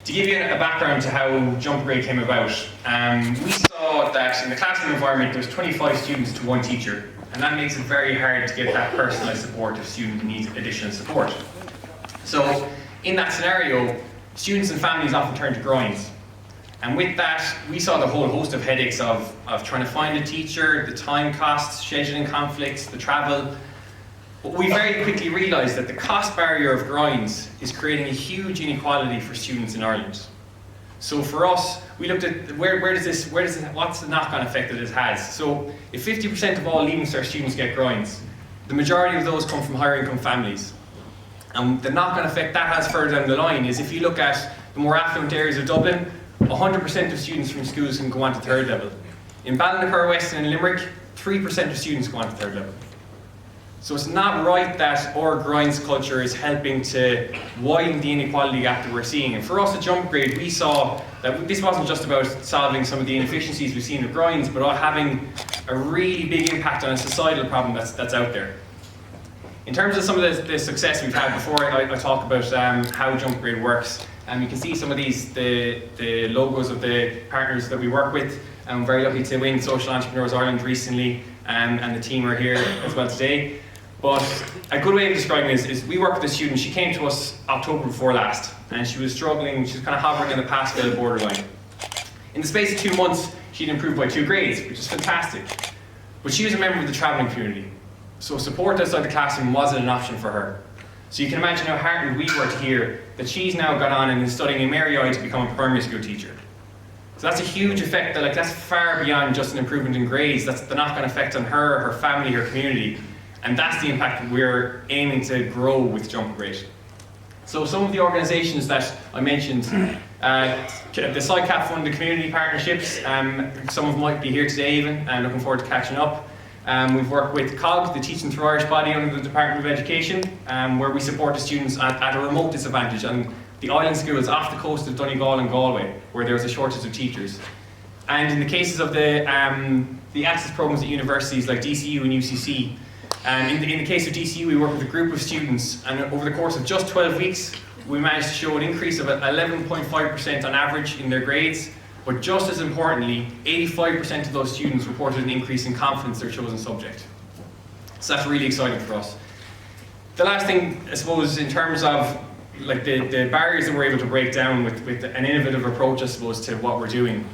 To give you a background to how JumpAGrade came about, we saw that in the classroom environment there was 25 students to one teacher, and that makes it very hard to get that personalised support if a student needs additional support. So in that scenario, students and families often turn to grinds. And with that, we saw the whole host of headaches of trying to find a teacher, the time costs, scheduling conflicts, the travel. But we very quickly realised that the cost barrier of grinds is creating a huge inequality for students in Ireland. So for us, we looked at what's the knock-on effect that it has. So if 50% of all Leaving Cert students get grinds, the majority of those come from higher income families. And the knock-on effect that has further down the line is if you look at the more affluent areas of Dublin, 100% of students from schools can go on to third level. In Ballinacurra West and in Limerick, 3% of students go on to third level. So it's not right that our grinds culture is helping to widen the inequality gap that we're seeing. And for us at JumpAGrade, we saw that this wasn't just about solving some of the inefficiencies we've seen with grinds, but having a really big impact on a societal problem that's out there. In terms of some of the success we've had, before I talk about how JumpAGrade works, you can see some of the logos of the partners that we work with. I'm very lucky to win Social Entrepreneurs Ireland recently, and the team are here as well today. But a good way of describing this is we work with a student. She came to us October before last, and she was struggling. She was kind of hovering on the pass-fail borderline. In the space of 2 months, she'd improved by 2 grades, which is fantastic. But she was a member of the travelling community, so support outside the classroom wasn't an option for her. So you can imagine how heartened we were to hear that she's now gone on and is studying in Mary I to become a primary school teacher. So that's a huge effect, that's far beyond just an improvement in grades. That's the knock-on effect on her, her family, her community. And that's the impact that we're aiming to grow with JumpAGrade. So some of the organisations that I mentioned, the SciCap Fund, the community partnerships, some of them might be here today even, and looking forward to catching up. We've worked with COG, the Teaching Through Irish body under the Department of Education, where we support the students at a remote disadvantage on the island schools off the coast of Donegal and Galway, where there's a shortage of teachers. And in the cases of the access programs at universities like DCU and UCC, in the case of DCU, we work with a group of students, and over the course of just 12 weeks, we managed to show an increase of 11.5% on average in their grades. But just as importantly, 85% of those students reported an increase in confidence in their chosen subject. So that's really exciting for us. The last thing, I suppose, in terms of the barriers that we're able to break down with an innovative approach, I suppose, to what we're doing.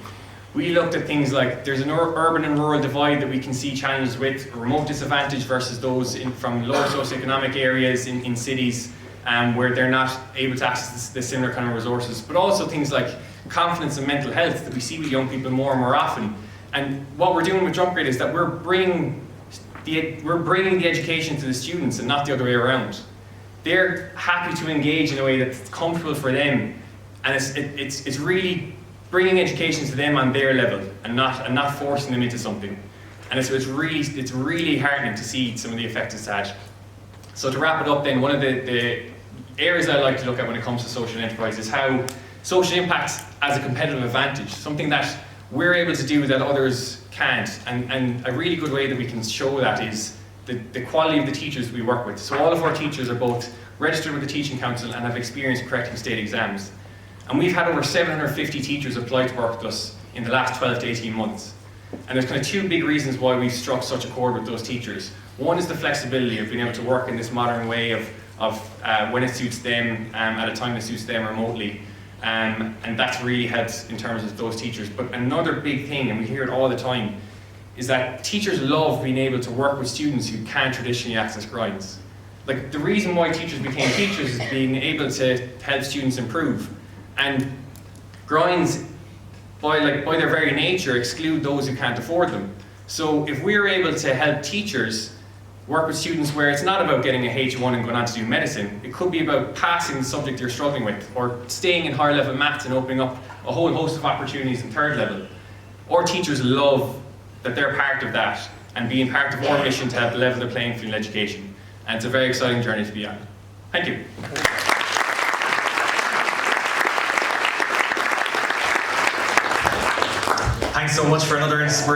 We looked at things like there's an urban and rural divide that we can see challenges with, a remote disadvantage versus those from lower socioeconomic areas in cities where they're not able to access the similar kind of resources, but also things like confidence and mental health that we see with young people more and more often. And what we're doing with JumpAGrade is that we're bringing the education to the students and not the other way around. They're happy to engage in a way that's comfortable for them, and it's really bringing education to them on their level and not forcing them into something. And it's really heartening to see some of the effects it's had. So to wrap it up then, one of the areas I like to look at when it comes to social enterprise is how social impact as a competitive advantage, something that we're able to do that others can't. And a really good way that we can show that is the quality of the teachers we work with. So all of our teachers are both registered with the Teaching Council and have experience correcting state exams. And we've had over 750 teachers apply to work with us in the last 12 to 18 months. And there's kind of 2 big reasons why we've struck such a chord with those teachers. One is the flexibility of being able to work in this modern way of when it suits them, at a time that suits them remotely. And that's really helped in terms of those teachers. But another big thing, and we hear it all the time, is that teachers love being able to work with students who can't traditionally access grinds. The reason why teachers became teachers is being able to help students improve. And grinds, by their very nature, exclude those who can't afford them. So if we're able to help teachers work with students where it's not about getting a H1 and going on to do medicine, it could be about passing the subject you're struggling with, or staying in higher level maths and opening up a whole host of opportunities in third level. Our teachers love that they're part of that and being part of our mission to help level the playing field in education. And it's a very exciting journey to be on. Thank you. Thanks so much for another inspiration.